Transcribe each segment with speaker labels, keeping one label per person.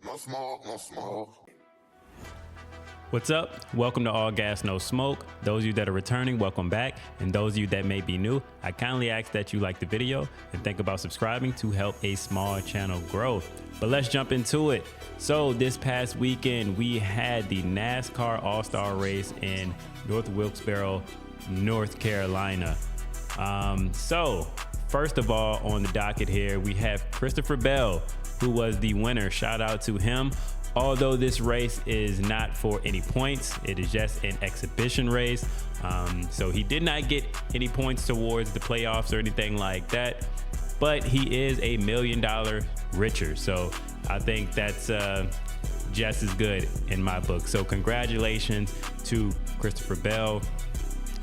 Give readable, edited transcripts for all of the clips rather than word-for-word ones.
Speaker 1: No smoke, no smoke.
Speaker 2: What's up? Welcome to All Gas, No Smoke. Those of you that are returning, welcome back. And those of you that may be new, I kindly ask that you like the video and think about subscribing to help a small channel grow. But let's jump into it. So this past weekend, we had the NASCAR All-Star race in North Wilkesboro, North Carolina. So first of all, on the docket here, we have Christopher Bell, who was the winner. Shout out to him. Although this race is not for any points, it is just an exhibition race. So he did not get any points towards the playoffs or anything like that, but he is $1 million richer. So I think that's just as good in my book. So congratulations to Christopher Bell.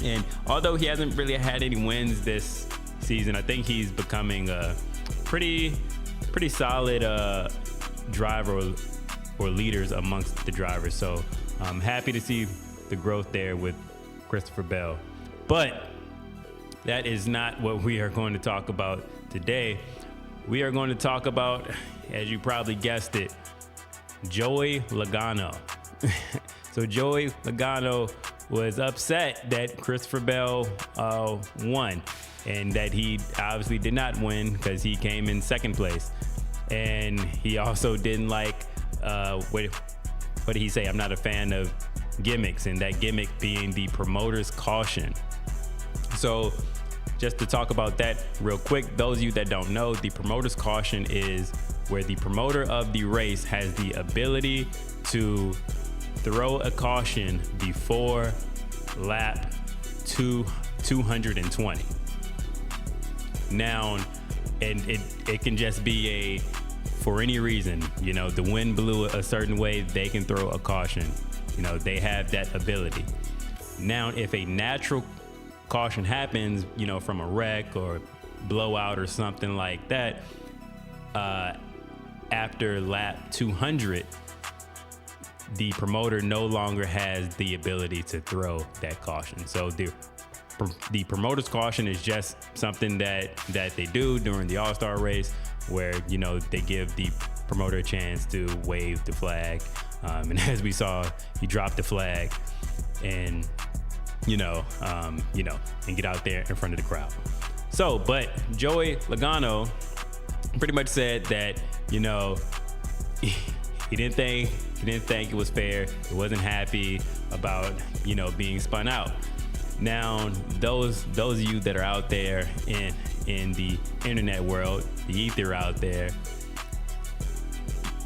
Speaker 2: And although he hasn't really had any wins this season, I think he's becoming a pretty solid driver or leaders amongst the drivers. So I'm happy to see the growth there with Christopher Bell. But that is not what we are going to talk about today. We are going to talk about, as you probably guessed it, Joey Logano. So Joey Logano was upset that Christopher Bell won, and that he obviously did not win because he came in second place. And he also didn't like, what did he say? I'm not a fan of gimmicks, and that gimmick being the promoter's caution. So just to talk about that real quick, those of you that don't know, the promoter's caution is where the promoter of the race has the ability to throw a caution before lap 220. Now, and it can just be for any reason, you know, the wind blew a certain way, they can throw a caution. You know, they have that ability. Now, if a natural caution happens, you know, from a wreck or blowout or something like that, after lap 200, the promoter no longer has the ability to throw that caution. So the promoter's caution is just something that they do during the All-Star race, where, you know, they give the promoter a chance to wave the flag. And as we saw, he dropped the flag and, and get out there in front of the crowd. So, but Joey Logano pretty much said that, you know, he didn't think it was fair. He wasn't happy about, you know, being spun out. Now, those of you that are out there in the internet world, the ether out there,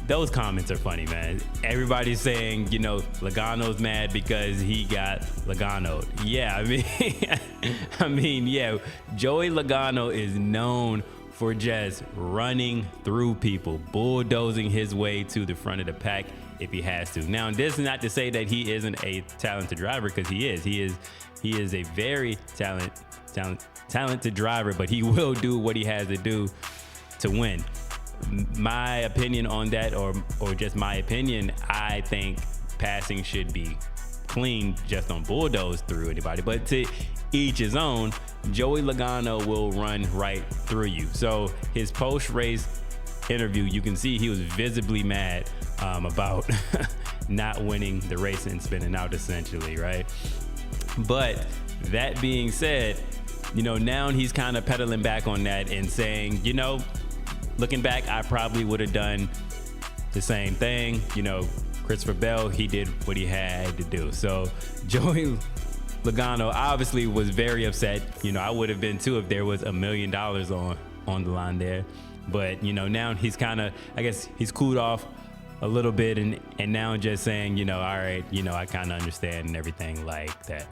Speaker 2: those comments are funny, man. Everybody's saying, you know, Logano's mad because he got Logano'd. Yeah, yeah, Joey Logano is known for just running through people, bulldozing his way to the front of the pack if he has to. Now, this is not to say that he isn't a talented driver, because he is. He is a very talented driver, but he will do what he has to do to win. My opinion on that, or just my opinion, I think passing should be clean, just don't bulldoze through anybody. But to each his own. Joey Logano will run right through you. So his post-race interview, you can see he was visibly mad about not winning the race and spinning out, essentially, right? But that being said, you know, now he's kind of pedaling back on that and saying, you know, looking back, I probably would have done the same thing. You know, Christopher Bell, he did what he had to do. So Joey Logano obviously was very upset. You know, I would have been too if there was $1 million on the line there. But, you know, now he's kind of, I guess he's cooled off a little bit and now just saying, you know, all right, you know, I kind of understand and everything like that.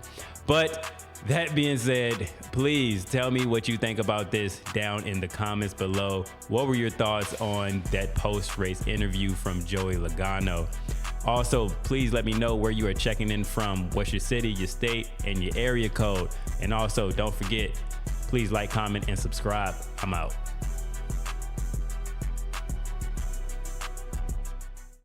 Speaker 2: But that being said, please tell me what you think about this down in the comments below. What were your thoughts on that post-race interview from Joey Logano? Also, please let me know where you are checking in from. What's your city, your state, and your area code? And also, don't forget, please like, comment, and subscribe. I'm out.